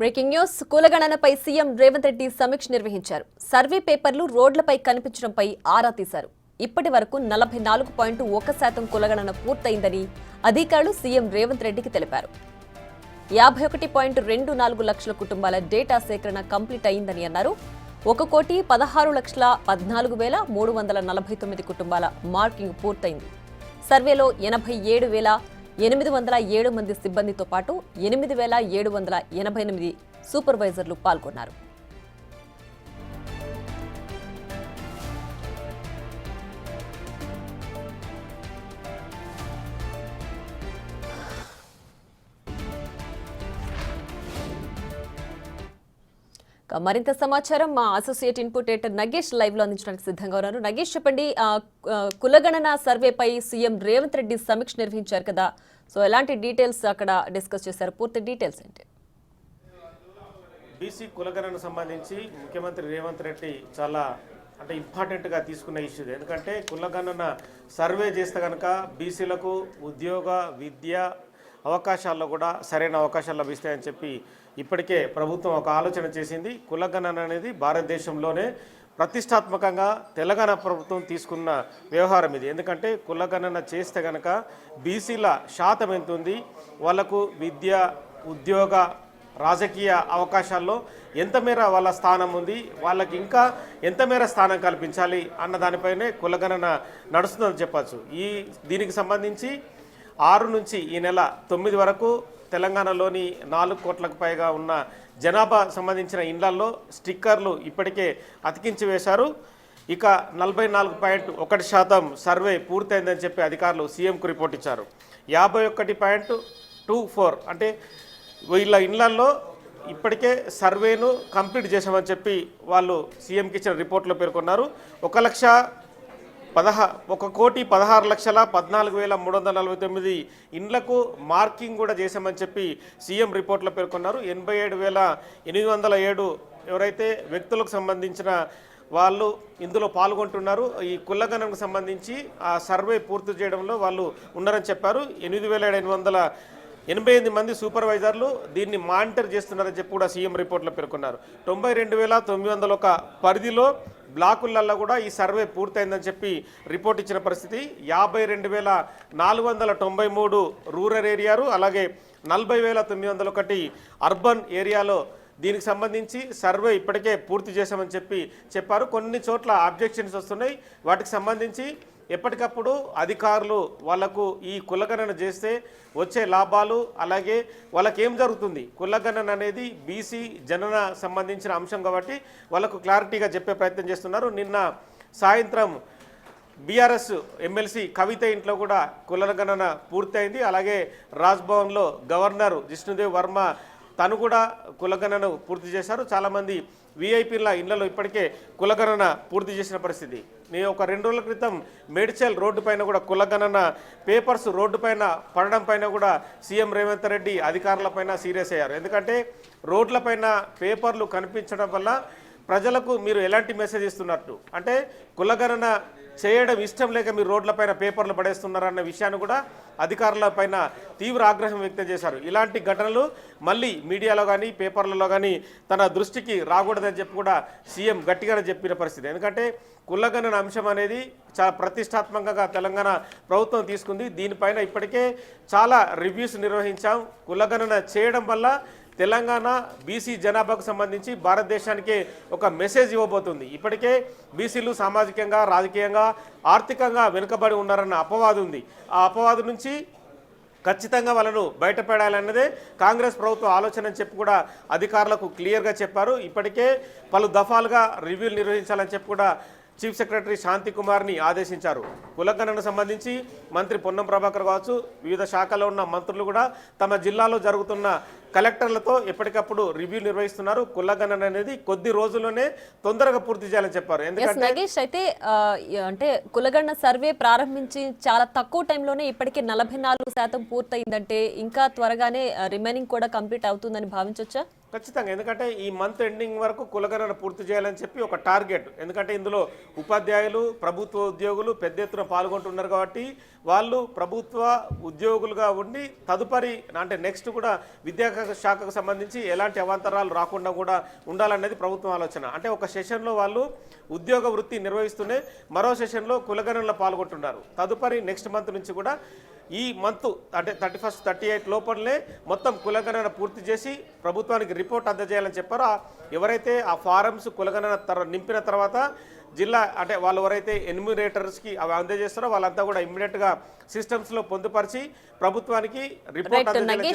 Breaking news కులగణనపై CM Revanth Reddy సమీక్ష నిర్వహించారు. సర్వే పేపర్లు రోడ్లపై కనిపించడంపై ఆరా తీశారు. ఇప్పటి వరకు 44.1% కులగణన పూర్తయిందని అధికారులు సీఎం రేవంత్ రెడ్డికి తెలిపారు. 51.24 లక్షల కుటుంబాల డేటా సేకరణ కంప్లీట్ అయిందని అన్నారు. 1,16,14,349 కుటుంబాల మార్కింగ్ పూర్తయింది. సర్వేలో 87,807 మంది సిబ్బందితో పాటు 8,788 సూపర్వైజర్లు పాల్గొన్నారు. మరింత సమాచారం మా associate input editor Nagesh live లో అందించడానికి సిద్ధంగా ఉన్నారు. నగేష్, చెప్పండి, కులగణన సర్వేపై సీఎం రేవంత్ రెడ్డి సమీక్ష నిర్వహించారు కదా, సో ఎలాంటి డీటెయిల్స్ అక్కడ డిస్కస్ చేశారు? పూర్తి డీటెయిల్స్ ఏంటి? బీసీ కులగణన సంబంధించి ముఖ్యమంత్రి రేవంత్ రెడ్డి చాలా ఇంపార్టెంట్గా తీసుకున్న ఇష్యూ. ఎందుకంటే కులగణన సర్వే చేస్తే కనుక బీసీలకు ఉద్యోగ విద్య అవకాశాల్లో కూడా సరైన అవకాశాలు లభిస్తాయని చెప్పి ఇప్పటికే ప్రభుత్వం ఒక ఆలోచన చేసింది. కులగణన అనేది భారతదేశంలోనే ప్రతిష్టాత్మకంగా తెలంగాణ ప్రభుత్వం తీసుకున్న వ్యవహారం ఇది. ఎందుకంటే కులగణన చేస్తే కనుక బీసీల శాతం ఎంత ఉంది, వాళ్లకు విద్య ఉద్యోగ రాజకీయ అవకాశాల్లో ఎంత మేర వాళ్ళ స్థానం ఉంది, వాళ్ళకి ఇంకా ఎంత మేర స్థానం కల్పించాలి అన్న దానిపైనే కులగణన నడుస్తుందని చెప్పచ్చు. దీనికి సంబంధించి 6 నుంచి ఈ నెల 9 వరకు తెలంగాణలోని 4 కోట్లకు పైగా ఉన్న జనాభా సంబంధించిన ఇండ్లల్లో స్టిక్కర్లు ఇప్పటికే అతికించి వేశారు. ఇక 44.1% సర్వే పూర్తయిందని చెప్పి అధికారులు సీఎంకు రిపోర్ట్ ఇచ్చారు. 51.24 అంటే వీళ్ళ ఇండ్లల్లో ఇప్పటికే సర్వేను కంప్లీట్ చేశామని చెప్పి వాళ్ళు సీఎంకి ఇచ్చిన రిపోర్ట్లో పేర్కొన్నారు. 1,16,14,349 ఇండ్లకు మార్కింగ్ కూడా చేశామని చెప్పి సీఎం రిపోర్ట్లో పేర్కొన్నారు. 87,807 ఎవరైతే వ్యక్తులకు సంబంధించిన వాళ్ళు ఇందులో పాల్గొంటున్నారు. ఈ కులగణనకు సంబంధించి ఆ సర్వే పూర్తి చేయడంలో వాళ్ళు ఉన్నారని చెప్పారు. 8,788 మంది సూపర్వైజర్లు దీన్ని మానిటర్ చేస్తున్నారని చెప్పి కూడా సీఎం రిపోర్ట్లో పేర్కొన్నారు. 92,901 పరిధిలో బ్లాకులలో కూడా ఈ సర్వే పూర్తయిందని చెప్పి రిపోర్ట్ ఇచ్చిన పరిస్థితి. 52,493 రూరల్ ఏరియాలు, అలాగే 40,901 అర్బన్ ఏరియాలో దీనికి సంబంధించి సర్వే ఇప్పటికే పూర్తి చేశామని చెప్పారు. కొన్ని చోట్ల అబ్జెక్షన్స్ వస్తున్నాయి. వాటికి సంబంధించి ఎప్పటికప్పుడు అధికారులు వాళ్లకు ఈ కులగణన చేస్తే వచ్చే లాభాలు, అలాగే వాళ్ళకి ఏం జరుగుతుంది, కులగణన అనేది బీసీ జనన సంబంధించిన అంశం కాబట్టి వాళ్ళకు క్లారిటీగా చెప్పే ప్రయత్నం చేస్తున్నారు. నిన్న సాయంత్రం బీఆర్ఎస్ ఎమ్మెల్సీ కవిత ఇంట్లో కూడా కులగణన పూర్తయింది. అలాగే రాజ్భవన్లో గవర్నర్ జిష్ణుదేవ్ వర్మ తను కూడా కులగణన పూర్తి చేశారు. చాలామంది వీఐపీల ఇళ్లలో ఇప్పటికే కులగణన పూర్తి చేసిన పరిస్థితి. నేను ఒక 2 రోజుల క్రితం మేడ్చల్ రోడ్డు పైన కూడా కులగణన పేపర్స్ రోడ్డు పైన పడడం పైన కూడా సీఎం రేవంత్ రెడ్డి అధికారులపైన సీరియస్ అయ్యారు. ఎందుకంటే రోడ్లపైన పేపర్లు కనిపించడం వల్ల ప్రజలకు మీరు ఎలాంటి మెసేజ్ ఇస్తున్నట్టు, అంటే కులగణన చేయడం ఇష్టం లేక మీరు రోడ్లపైన పేపర్లు పడేస్తున్నారన్న విషయాన్ని కూడా అధికారులపైన తీవ్ర ఆగ్రహం వ్యక్తం చేశారు. ఇలాంటి ఘటనలు మళ్ళీ మీడియాలో కానీ పేపర్లలో కానీ తన దృష్టికి రాకూడదని చెప్పి కూడా సీఎం గట్టిగానే చెప్పిన పరిస్థితి. ఎందుకంటే కులగణన అంశం అనేది చాలా ప్రతిష్టాత్మకంగా తెలంగాణ ప్రభుత్వం తీసుకుంది. దీనిపైన ఇప్పటికే చాలా రివ్యూస్ నిర్వహించాం. కులగణన చేయడం వల్ల తెలంగాణ బీసీ జనాభాకు సంబంధించి భారతదేశానికే ఒక మెసేజ్ ఇవ్వబోతుంది. ఇప్పటికే బీసీలు సామాజికంగా, రాజకీయంగా, ఆర్థికంగా వెనుకబడి ఉన్నారన్న అపవాదు ఉంది. ఆ అపవాదు నుంచి ఖచ్చితంగా వాళ్ళను బయటపడాలన్నదే కాంగ్రెస్ ప్రభుత్వం ఆలోచన అని చెప్పి కూడా అధికారులకు క్లియర్గా చెప్పారు. ఇప్పటికే పలు దఫాలుగా రివ్యూలు నిర్వహించాలని చెప్పి కూడా చీఫ్ సెక్రటరీ శాంతి కుమార్ని ఆదేశించారు. కులగణనకు సంబంధించి మంత్రి పొన్నం ప్రభాకర్ కావచ్చు, వివిధ శాఖల్లో ఉన్న మంత్రులు కూడా తమ జిల్లాలో జరుగుతున్న కలెక్టర్లతో ఎప్పటికప్పుడు రివ్యూ నిర్వహిస్తున్నారు. కులగణన అనేది కొద్ది రోజుల్లోనే తొందరగా పూర్తి చేయాలని చెప్పారు. ఎందుకంటే నగేష్, అయితే అంటే కులగణన సర్వే ప్రారంభించి చాలా తక్కువ టైంలోనే ఇప్పటికే 44% పూర్తయిందంటే ఇంకా త్వరగానే రిమైనింగ్ కూడా కంప్లీట్ అవుతుందని భావించవచ్చా? ఖచ్చితంగా. ఎందుకంటే ఈ మంత్ ఎండింగ్ వరకు కులగణన పూర్తి చేయాలని చెప్పి ఒక టార్గెట్. ఎందుకంటే ఇందులో ఉపాధ్యాయులు, ప్రభుత్వ ఉద్యోగులు పెద్ద ఎత్తున పాల్గొంటున్నారు కాబట్టి వాళ్ళు ప్రభుత్వ ఉద్యోగులుగా ఉండి తదుపరి అంటే నెక్స్ట్ కూడా విద్యా శాఖకు సంబంధించి ఎలాంటి అవాంతరాలు రాకుండా కూడా ఉండాలనేది ప్రభుత్వం ఆలోచన. అంటే ఒక సెషన్లో వాళ్ళు ఉద్యోగ వృత్తి నిర్వహిస్తూనే మరో సెషన్లో కులగణనలో పాల్గొంటున్నారు. తదుపరి నెక్స్ట్ మంత్ నుంచి కూడా ఈ మంత్ అంటే 31, 38 లోపలనే మొత్తం కులగణన పూర్తి చేసి ప్రభుత్వానికి రిపోర్ట్ అందజేయాలని చెప్పారో ఎవరైతే ఆ ఫారమ్స్ కులగణన నింపిన తర్వాత జిల్లా అంటే వాళ్ళు ఎవరైతే ఎన్యూమరేటర్స్కి అవి అందజేస్తారో వాళ్ళంతా కూడా ఇమ్మీడియట్గా సిస్టమ్స్లో పొందుపరిచి ప్రభుత్వానికి రిపోర్ట్ అందజేయాలని